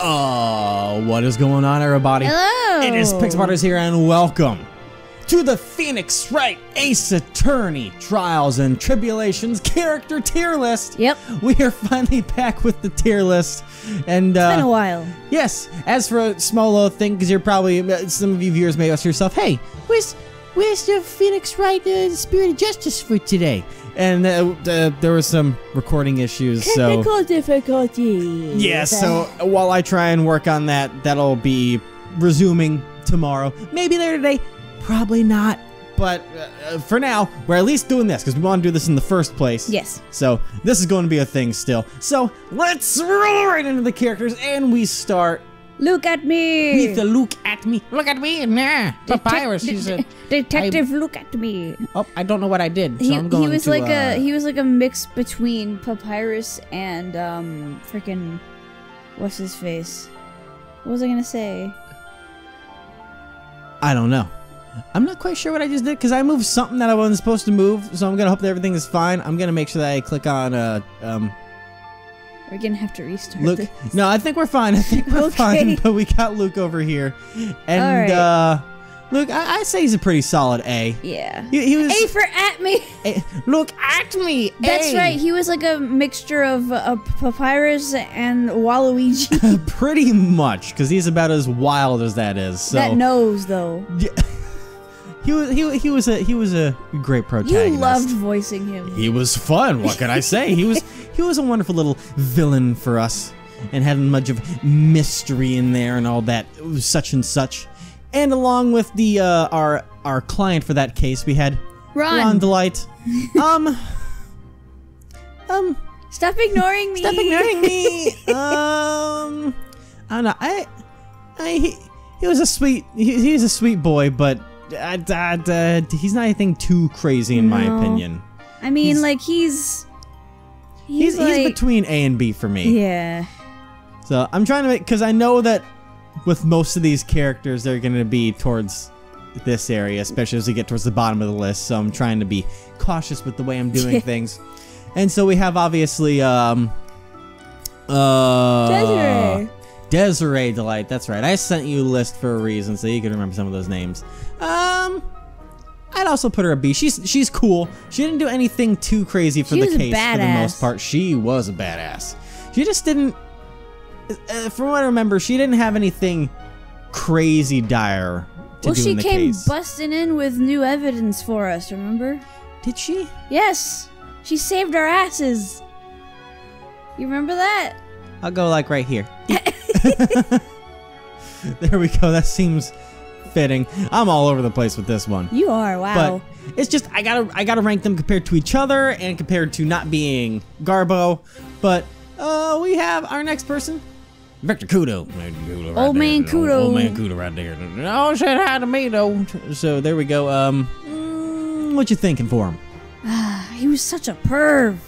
What is going on, everybody? Hello! It is Pixarters here, and welcome to the Phoenix Wright Ace Attorney Trials and Tribulations character tier list. Yep. We are finally back with the tier list. And it's been a while. Yes, as for a small little thing, because you're probably, some of you viewers may ask yourself, hey, where's the Phoenix Wright Spirit of Justice for today? And there were some recording issues, Technical difficulties. Yeah, so while I try and work on that, that'll be resuming tomorrow. Maybe later today, probably not. But for now, we're at least doing this because we want to do this in the first place. Yes. So this is going to be a thing still. So let's roll right into the characters, and we start. Look at me. With the look at me. Look at me. Nah. Papyrus. Detective, look at me. Oh, I don't know what I did. So I'm going he was to, he was like a mix between Papyrus and freaking what's his face? What was I gonna say? I don't know. I'm not quite sure what I just did because I moved something that I wasn't supposed to move. So I'm gonna hope that everything is fine. I'm gonna make sure that I click on We're gonna have to restart Luke. this. No, I think we're fine. I think we're fine. But we got Luke over here, and right. Luke, I say he's a pretty solid A. Yeah. He was A for at me. Look at me. That's right. He was like a mixture of Papyrus and Waluigi. Pretty much, because he's about as wild as that is. So. That nose, though. Yeah. He was a great protagonist. You loved voicing him. He was fun. What can I say? He was a wonderful little villain for us, and had much of mystery in there and all that, such and such. And along with the our client for that case, we had Ron Delight. Stop ignoring me. Stop ignoring me. I don't know. He was a sweet. He's a sweet boy, but he's not anything too crazy in my opinion. I mean, he's between A and B for me. Yeah. So I'm trying to make, because I know that with most of these characters, they're going to be towards this area, especially as we get towards the bottom of the list. So I'm trying to be cautious with the way I'm doing things. And so we have obviously Desiree Delight. That's right. I sent you a list for a reason, so you can remember some of those names. I'd also put her a B. She's cool. She didn't do anything too crazy for the case for the most part. She was a badass. She just didn't. From what I remember, she didn't have anything crazy dire to do in the case. Well, she came busting in with new evidence for us, remember? Did she? Yes. She saved our asses. You remember that? I'll go like right here. There we go. That seems fitting. I'm all over the place with this one. You are, wow. But it's just I gotta rank them compared to each other and compared to not being Garbo. But we have our next person. Victor Kudo. Old man Kudo. Old man Kudo right there. Oh, said hi to me though. So there we go. What you thinking for him? He was such a perv.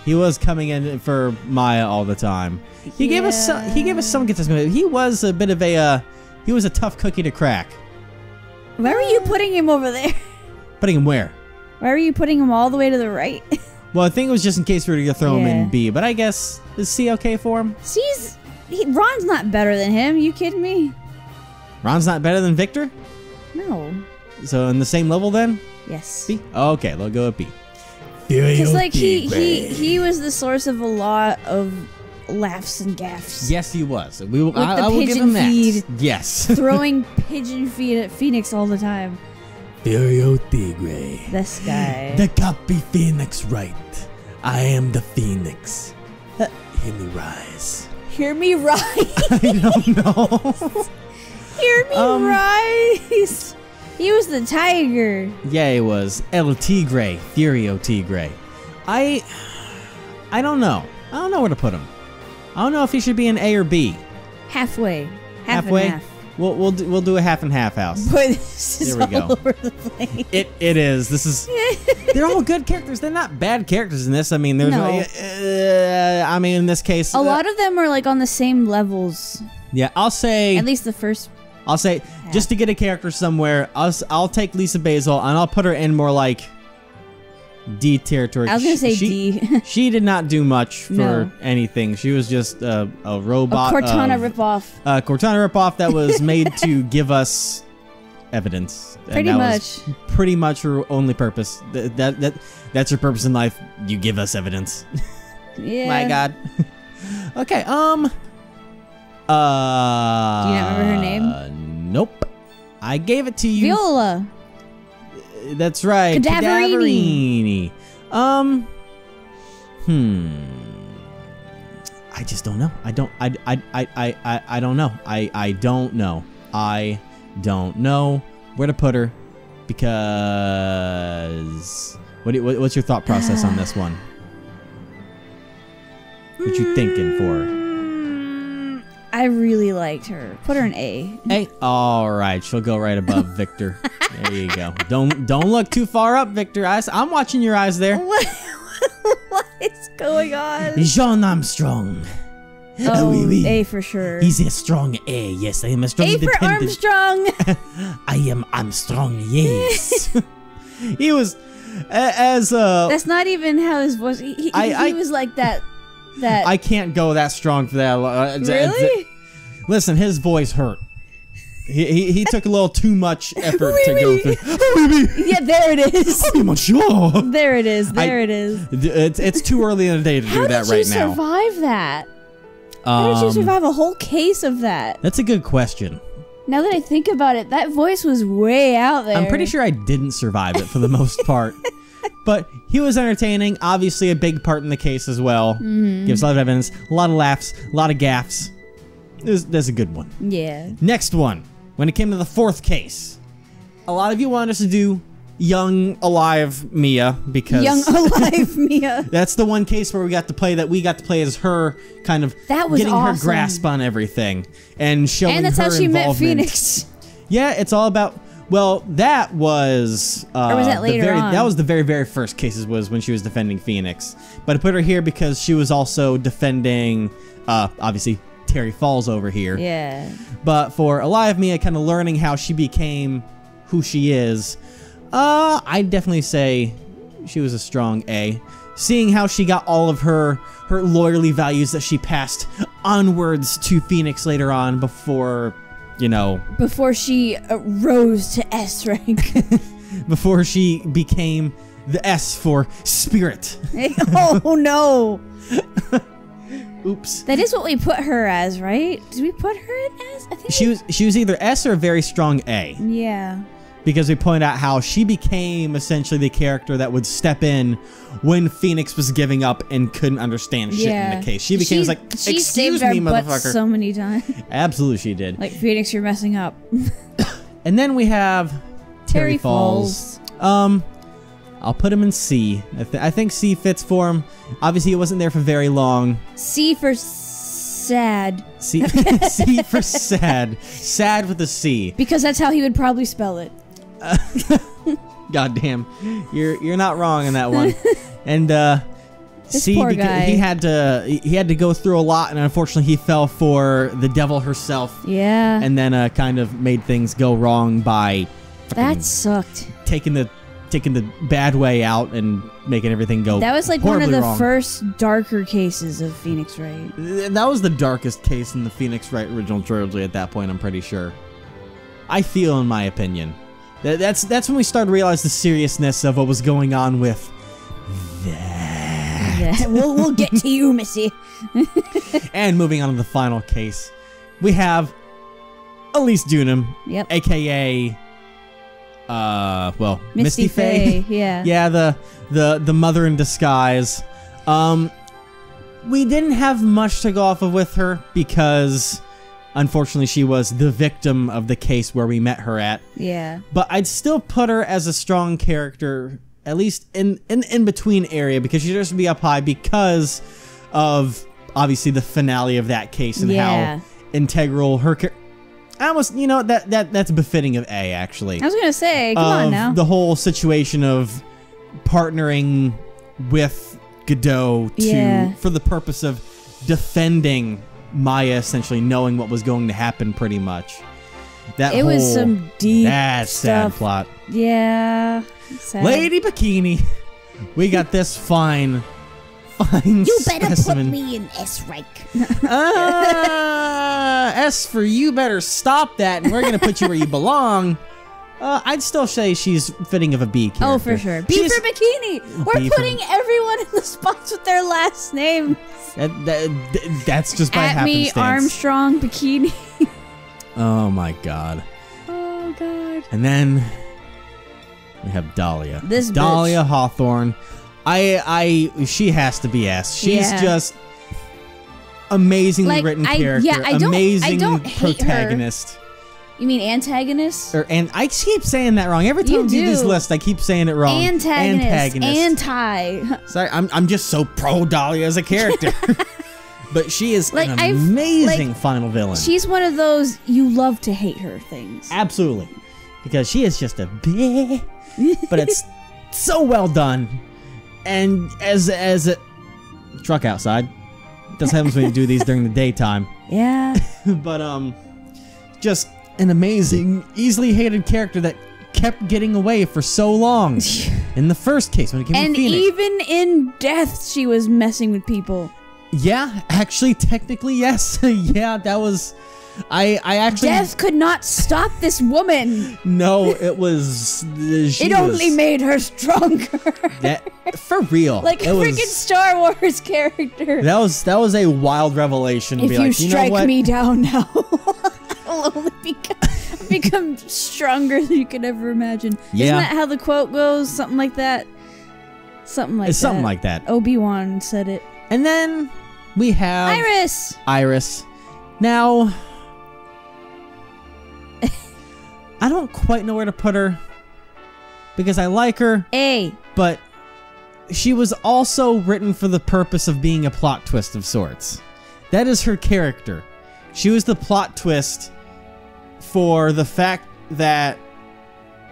He was coming in for Maya all the time. He gave us some good testimony. He was a bit of a he was a tough cookie to crack. Why were you putting him over there? Putting him where? Why were you putting him all the way to the right? Well, I think it was just in case we were to throw him in B, but I guess, is C okay for him? Ron's not better than him. You kidding me? Ron's not better than Victor? No. So in the same level then? Yes. B? Okay, let's go with B. Because he was the source of a lot of laughs and gaffes. Yes, he was. I will give him that. Feed, yes. Throwing pigeon feed at Phoenix all the time. Furio Tigre. This guy. The copy Phoenix Wright. I am the Phoenix. Hear me rise. Hear me rise. I don't know. Hear me rise. He was the tiger. Yeah, he was. El Tigre. Furio Tigre. I don't know. I don't know where to put him. I don't know if he should be an A or B. Halfway. Halfway? And half. We'll do a half and half house. But this is There we go. all over the place. It is. This is. They're all good characters. They're not bad characters in this. I mean, there's. No. I mean, in this case, a lot of them are like on the same levels. Yeah, I'll say. At least the first. I'll say just to get a character somewhere. I'll take Lisa Basil and I'll put her in more like D territory. I was gonna say D. She did not do much for anything. She was just a robot. A Cortana ripoff. A Cortana ripoff that was made to give us evidence. Pretty much. Was pretty much her only purpose. That's her purpose in life. You give us evidence. Yeah. My God. Okay. Do you not remember her name? Nope. I gave it to you. Viola. That's right. Cadaverini. I just don't know. I don't know. I don't know. I don't know where to put her because what's your thought process on this one? What you thinking for? I really liked her. Put her in A. A. All right, she'll go right above Victor. There you go. Don't look too far up, Victor. I'm watching your eyes there. What is going on? Jean Armstrong. Oh, oui, oui. A for sure. He's a strong A. Yes, I am a strong. A for Armstrong. I am Armstrong. Yes. He was as That's not even how his voice. He was like that. I can't go that strong for that. Really? Listen, his voice hurt. He took a little too much effort to go through. Yeah, there it is. There it is. There it is. It's too early in the day to do that right now. How did you survive that? How did you survive a whole case of that? That's a good question. Now that I think about it, that voice was way out there. I'm pretty sure I didn't survive it for the most part. But he was entertaining. Obviously, a big part in the case as well. Gives a lot of evidence, a lot of laughs, a lot of gaffes. That's a good one. Yeah. Next one. When it came to the fourth case, a lot of you wanted us to do young, alive Mia because young, alive Mia. That's the one case where we got to play as her, kind of getting her grasp on everything and showing her and that's how she met involvement. Phoenix. Yeah, it's all about. Well, that was. Or was that later on? That was the very, very first cases was when she was defending Phoenix. But I put her here because she was also defending, obviously, Terry Falls over here. Yeah. But for Alive Mia, kind of learning how she became who she is, I'd definitely say she was a strong A. Seeing how she got all of her loyalty values that she passed onwards to Phoenix later on before, before she rose to S rank. Before she became the S for spirit. Oh, no. Oops. That is what we put her as, right? Did we put her in S? I think she was either S or a very strong A. Yeah. Because we point out how she became essentially the character that would step in when Phoenix was giving up and couldn't understand shit in the case. She became like, excuse me, motherfucker. So many times. Absolutely, she did. Like, Phoenix, you're messing up. And then we have Terry Falls. I'll put him in C. I think C fits for him. Obviously, he wasn't there for very long. C for sad. C for sad. Sad with a C. Because that's how he would probably spell it. God damn, you're not wrong in that one. And C, poor because guy. he had to go through a lot, and unfortunately, he fell for the devil herself. Yeah. And then kind of made things go wrong by. That sucked. Taking the bad way out and making everything go. That was like one of the wrong. first darker cases of Phoenix Wright. That was the darkest case in the Phoenix Wright original trilogy at that point, I'm pretty sure. I feel, in my opinion. That's when we started to realize the seriousness of what was going on with that. Yeah, we'll get to you, Missy. And moving on to the final case, we have Elise Dunham, aka Misty Faye. Yeah. Yeah, the mother in disguise. We didn't have much to go off of with her because unfortunately she was the victim of the case where we met her at. Yeah. But I'd still put her as a strong character, at least in between area, because she deserves to be up high because of obviously the finale of that case and how integral her almost, that's befitting of A, actually. I was gonna say, come on now. The whole situation of partnering with Kudo for the purpose of defending Maya, essentially knowing what was going to happen, pretty much. It was some deep sad plot. Yeah. Sad. Lady Bikini. we got this fine You better specimen. put me in S rank. S for you better stop that, and we're gonna put you where you belong. I'd still say she's fitting of a B character. Oh, for sure. B for bikini. We're putting everyone in the spots with their last name. That's just by happenstance. At me, Armstrong, bikini. Oh my god. Oh god. And then we have Dahlia. This Dahlia bitch. Hawthorne. She has to be S. She's just amazingly written character. Amazing protagonist. You mean antagonist? And I keep saying that wrong. Every time I do this list, I keep saying it wrong. Antagonist. Anti. Sorry, I'm just so pro Dahlia as a character. But she is an amazing final villain. She's one of those you love to hate her things. Absolutely. Because she is just a bleh. But it's so well done. And as a truck outside. That's happens when you do these during the daytime. Yeah. But just an amazing, easily hated character that kept getting away for so long. In the first case, when it came to Phoenix. And even in death, she was messing with people. Yeah, actually, technically, yes. Yeah, that was... I actually... Death could not stop this woman. No, it was... It only made her stronger. For real. Like a freaking Star Wars character. That was a wild revelation. If you strike me down now... I'll only become stronger than you could ever imagine. Yeah. Isn't that how the quote goes? Something like that? It's something like that. Obi-Wan said it. And then we have... Iris. Now... I don't quite know where to put her. Because I like her. A. But she was also written for the purpose of being a plot twist of sorts. That is her character. She was the plot twist for the fact that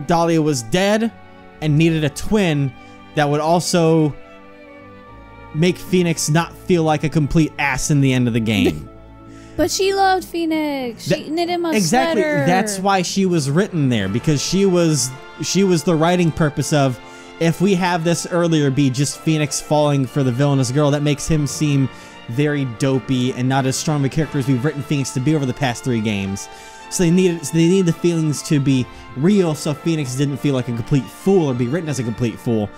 Dahlia was dead and needed a twin that would also make Phoenix not feel like a complete ass in the end of the game. But she loved Phoenix. She knit him a sweater. That's why she was written there, because she was the writing purpose of, if we have this earlier be just Phoenix falling for the villainous girl, that makes him seem very dopey and not as strong of a character as we've written Phoenix to be over the past 3 games. So they needed the feelings to be real, so Phoenix didn't feel like a complete fool or be written as a complete fool.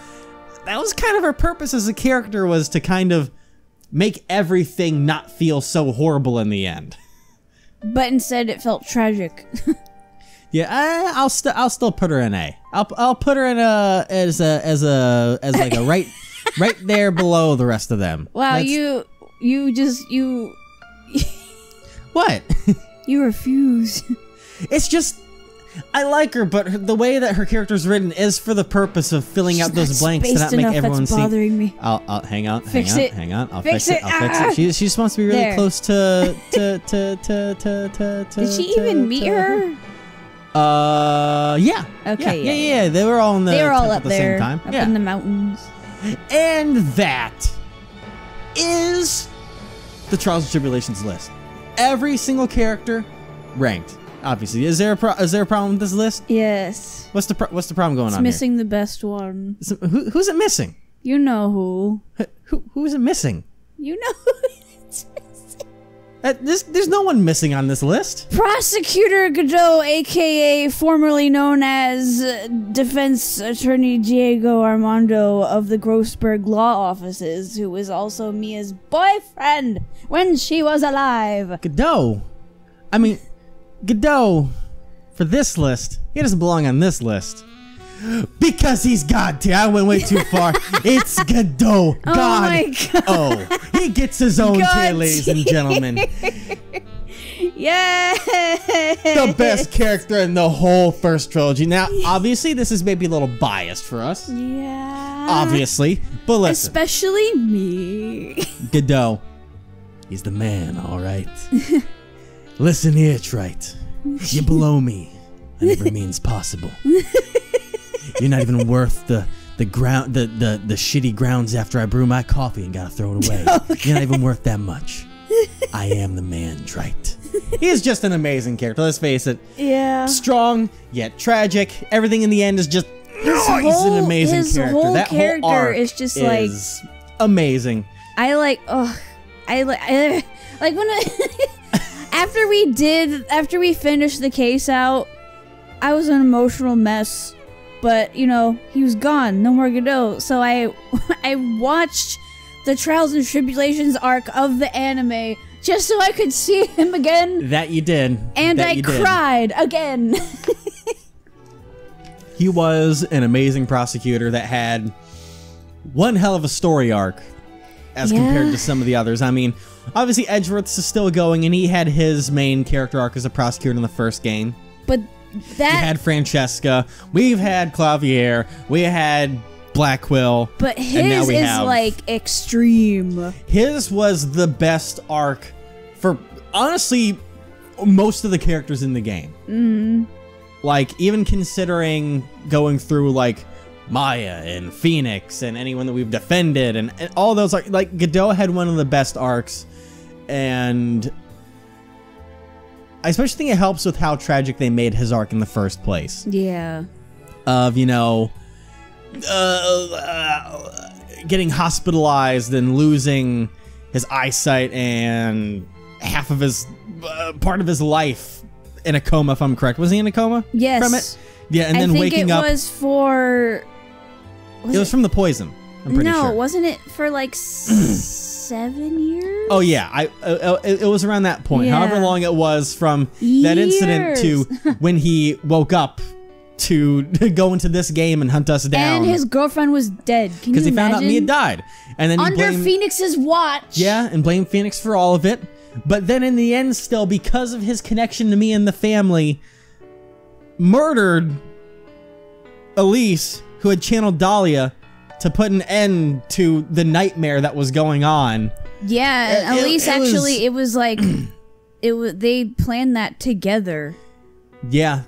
That was kind of her purpose as a character, was to kind of make everything not feel so horrible in the end. But instead, it felt tragic. Yeah, I'll still put her in A. I'll put her in as like a right there below the rest of them. Wow, you what? You refuse. It's just, I like her, but the way that her character's written is for the purpose of filling out those blanks to not make everyone see. Bothering me. I'll hang on. I'll fix it. I'll fix it. She just wants to be really close to. Did she even meet her? Yeah. Okay. Yeah. They were all in the. They were all up at the there, same time. up in the mountains. And that is the Trials and Tribulations list. Every single character ranked. Obviously, is there a problem with this list? Yes. What's the problem going on? It's missing the best one. Who's it missing? You know who. Who is it missing? You know who it's missing. There's no one missing on this list. Prosecutor Cujo, aka formerly known as Defense Attorney Diego Armando of the Grossberg Law Offices, who was also Mia's boyfriend when she was alive. Kudo. I mean, Kudo, for this list, he doesn't belong on this list. Because he's God tier. I went way too far. It's Kudo. God. Oh my God. Oh, he gets his own tier, ladies and gentlemen. Yeah. The best character in the whole first trilogy. Now, obviously, this is maybe a little biased for us. Yeah. Obviously. But listen. Especially me. Kudo. He's the man, all right. Listen here, Wright. You're below me. That never means possible. You're not even worth the shitty grounds after I brew my coffee and gotta throw it away. Okay. You're not even worth that much. I am the man, Wright. He is just an amazing character, let's face it. Yeah. Strong, yet tragic. Everything in the end is just he's an amazing character. That character whole arc is just is amazing. I like when after we finished the case out, I was an emotional mess, but you know, he was gone, no more Kudo. So I watched the Trials and Tribulations arc of the anime just so I could see him again. That you did. And I cried again. He was an amazing prosecutor that had one hell of a story arc as compared to some of the others. I mean, obviously Edgeworth's is still going, and he had his main character arc as a prosecutor in the first game. But that... We had Francesca, we've had Clavier, we had Black Quill. But his is like extreme. His was the best arc for, honestly, most of the characters in the game. Mm-hmm. Like, even considering going through, like, Maya and Phoenix and anyone that we've defended and all those, like Kudo had one of the best arcs, and I especially think it helps with how tragic they made his arc in the first place. Yeah. Of, you know, getting hospitalized and losing his eyesight and half of his, part of his life in a coma, if I'm correct. Was he in a coma? Yes. From it? Yeah, and then waking up. I think it was for... It was from the poison, I'm pretty sure. No, wasn't it for like 7 years? Oh, yeah. It was around that point. Yeah. However long it was from that incident to when he woke up to go into this game and hunt us down. And his girlfriend was dead. Can you imagine? Because he found out Mia died. And then he blamed Phoenix's watch. Yeah, and blamed Phoenix for all of it. But then in the end, still, because of his connection to me and the family, murdered Elise, who had channeled Dahlia, to put an end to the nightmare that was going on. Yeah, and Elise actually, it was like, they planned that together. Yeah,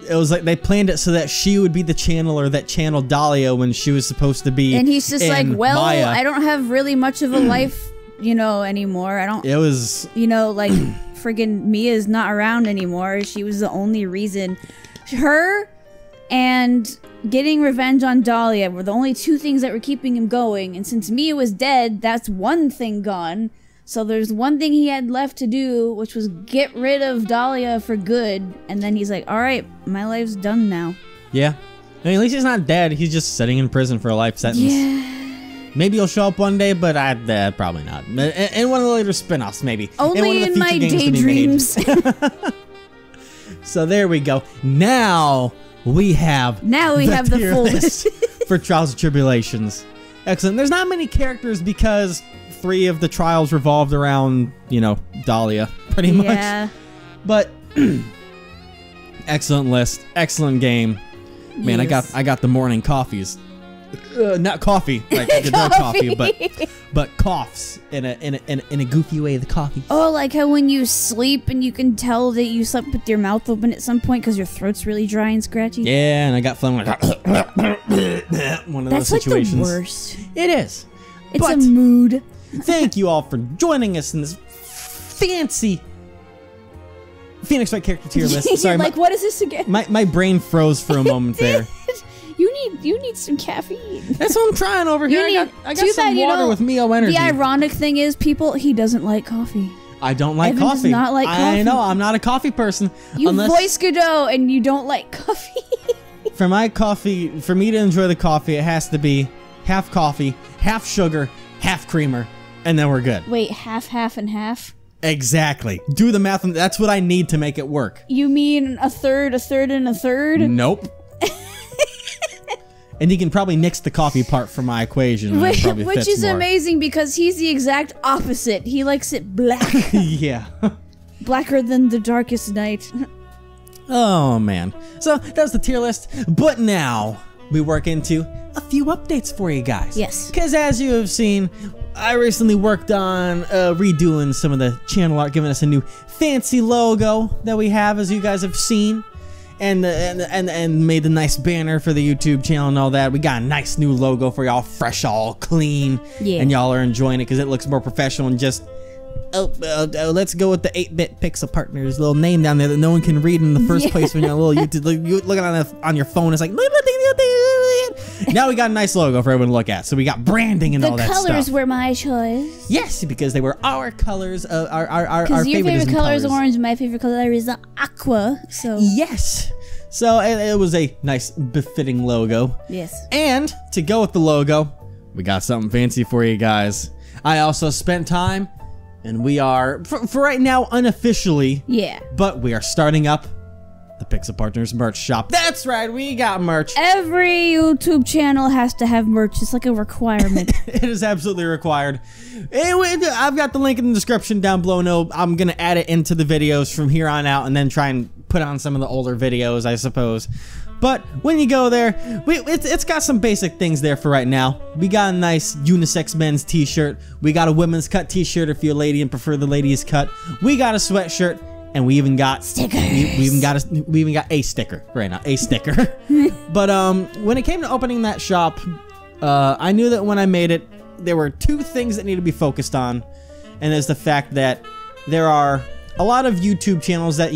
it was like they planned it so that she would be the channeler that channeled Dahlia when she was supposed to be. And he's just like, well, Maya. I don't have really much of a life, you know, anymore. I don't. It was, you know, like friggin' Mia's not around anymore. She was the only reason. Her and getting revenge on Dahlia were the only two things that were keeping him going. And since Mia was dead, that's one thing gone. So there's one thing he had left to do, which was get rid of Dahlia for good. And then he's like, all right, my life's done now. Yeah. I mean, at least he's not dead. He's just sitting in prison for a life sentence. Yeah. Maybe he'll show up one day, but probably not. In one of the later spin-offs, maybe. Only in my daydreams. So there we go. Now we have the full list for Trials and Tribulations. Excellent. There's not many characters because 3 of the trials revolved around, you know, Dahlia, pretty much. Yeah. But excellent list, excellent game. Man, yes. I got the morning coffees. Not coffee, like no coffee, but coughs in a goofy way. The coffee. Oh, like how when you sleep and you can tell that you slept with your mouth open at some point because your throat's really dry and scratchy. Yeah, and I got phlegm. Like, one of those situations. That's like the worst. It is. It's a mood. Thank you all for joining us in this fancy Phoenix Wright character tier list. Sorry, like what is this again? My brain froze for a moment there. You need some caffeine. That's what I'm trying over here. I got some water with Mio Energy. The ironic thing is, he doesn't like coffee. I don't like Evan coffee. Does not like coffee. I know, I'm not a coffee person. You voice Kudo and you don't like coffee. For my coffee, for me to enjoy the coffee, it has to be half coffee, half sugar, half creamer, and then we're good. Wait, half, and half? Exactly. Do the math, and that's what I need to make it work. You mean a third, and a third? Nope. And you can probably nix the coffee part from my equation. Which is amazing because he's the exact opposite. He likes it black. Yeah. Blacker than the darkest night. Oh, man. So, that was the tier list. But now, we work into a few updates for you guys. Yes. Because as you have seen, I recently worked on redoing some of the channel art, giving us a new fancy logo that we have, as you guys have seen. And made the nice banner for the YouTube channel and all that. We got a nice new logo for y'all, fresh, all clean. Yeah. And y'all are enjoying it because it looks more professional and just... let's go with the 8-bit Pixel Partners little name down there that no one can read in the first place when you're a little YouTube. Looking on your phone, it's like... Now we got a nice logo for everyone to look at. So we got branding and all that stuff. The colors were my choice. Yes, because they were our colors. Our Because your favorite color is orange, my favorite color is aqua. So yes. So it was a nice, befitting logo. Yes. And to go with the logo, we got something fancy for you guys. I also spent time, and we are, for right now, unofficially. Yeah. But we are starting up the Pixel Partners merch shop. That's right, we got merch. Every YouTube channel has to have merch. It's like a requirement. It is absolutely required. Anyway, I've got the link in the description down below. No, I'm going to add it into the videos from here on out and then try and put on some of the older videos, I suppose. But when you go there, it's got some basic things there for right now. We got a nice unisex men's t-shirt. We got a women's cut t-shirt if you're a lady and prefer the ladies cut. We got a sweatshirt. And we even got stickers. We even got a sticker right now, a sticker. But when it came to opening that shop, I knew that when I made it, there were two things that need to be focused on, and there's the fact that there are a lot of YouTube channels that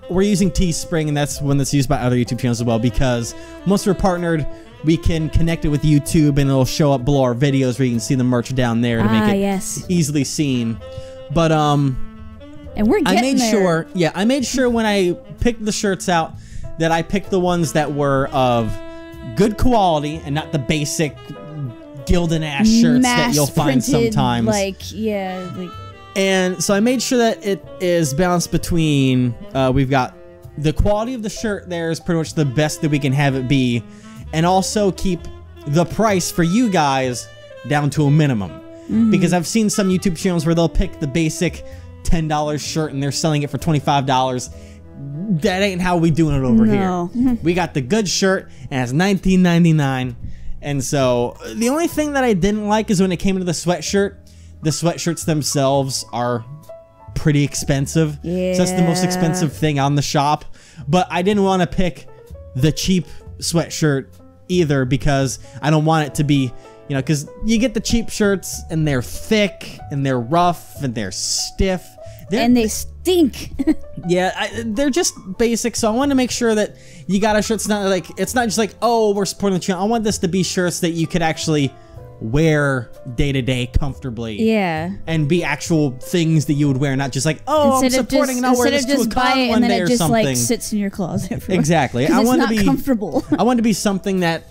we're using Teespring, and that's one that's used by other YouTube channels as well. Because once we're partnered, we can connect it with YouTube, and it'll show up below our videos where you can see the merch down there to make it easily seen. But and we're getting there. I made sure when I picked the shirts out that I picked the ones that were of good quality and not the basic Gildan ass shirts that you'll find sometimes. And so I made sure that it is balanced between we've got the quality of the shirt there is pretty much the best that we can have it be, and also keep the price for you guys down to a minimum. Because I've seen some YouTube channels where they'll pick the basic $10 shirt and they're selling it for $25. That ain't how we doing it over here. We got the good shirt and it's $19.99. And so the only thing that I didn't like is when it came to the sweatshirts themselves are pretty expensive. So that's the most expensive thing on the shop. But I didn't want to pick the cheap sweatshirt either, because I don't want it to be, because you get the cheap shirts and they're thick and they're rough and they're stiff. And they stink. They're just basic. So I want to make sure that you got a shirt. It's not just like, oh, we're supporting the channel. I want this to be shirts that you could actually wear day to day comfortably. And be actual things that you would wear, not just like, oh, I'm supporting and I'll wear this to a con one day or something. Instead of just buy it and then it just sits in your closet. Exactly. I want to be comfortable. I want to be something that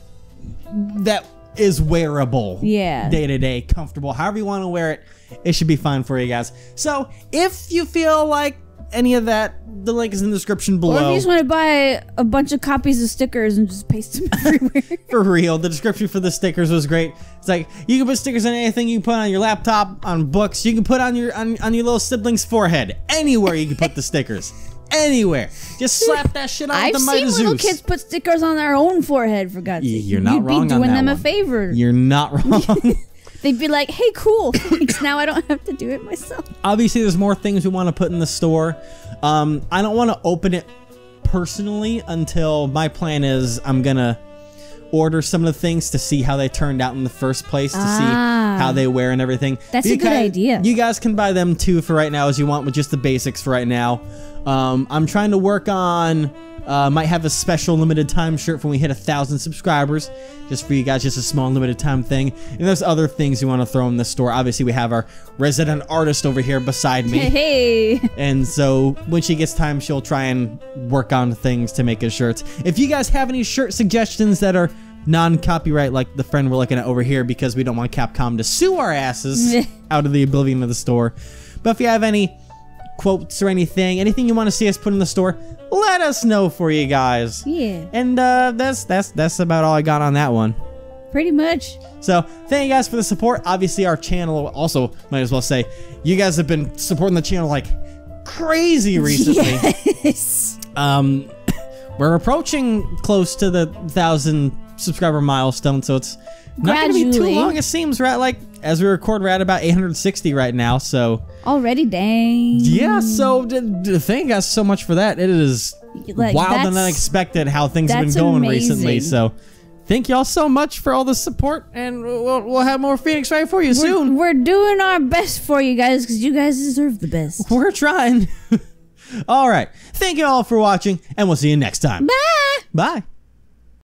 is wearable, day to day, comfortable. However you want to wear it, it should be fine for you guys. So if you feel like any of that, the link is in the description below. Or if you just want to buy a bunch of copies of stickers and just paste them everywhere. For real, the description for the stickers was great. It's like, you can put stickers on anything. You can put on your laptop, on books. You can put on your on your little sibling's forehead. Anywhere you can put the stickers. Anywhere. Just slap that shit on with the Mighty Zeus. I've seen little kids put stickers on their own forehead, for God's sake. You're not wrong on that one. You'd be doing them a favor. You're not wrong. They'd be like, hey, cool. Thanks, now I don't have to do it myself. Obviously, there's more things we want to put in the store. I don't want to open it personally until my plan is I'm going to order some of the things to see how they turned out in the first place, to see how they wear and everything. That's a good idea. You guys can buy them too for right now as you want, with just the basics for right now. I'm trying to work on, might have a special limited time shirt when we hit 1,000 subscribers, just for you guys, just a small limited time thing. And there's other things you want to throw in the store. Obviously, we have our resident artist over here beside me. Hey. And so when she gets time, she'll try and work on things to make us shirts. If you guys have any shirt suggestions that are non-copyright, like the friend we're looking at over here, because we don't want Capcom to sue our asses out of the oblivion of the store. But if you have any quotes or anything you want to see us put in the store, let us know for you guys. And that's about all I got on that one. Pretty much. So thank you guys for the support. Obviously, our channel also, might as well say, you guys have been supporting the channel like crazy recently. Yes. We're approaching close to the 1,000 subscriber milestone, so it's not going to be too long. It seems, right? Like, as we record, we're at about 860 right now, so already, dang. Yeah, so thank you guys so much for that. It is wild and unexpected how things have been going recently, so thank y'all so much for all the support, and we'll have more Phoenix right for you soon. We're doing our best for you guys, because you guys deserve the best. We're trying. All right, thank you all for watching, and we'll see you next time. Bye. Bye.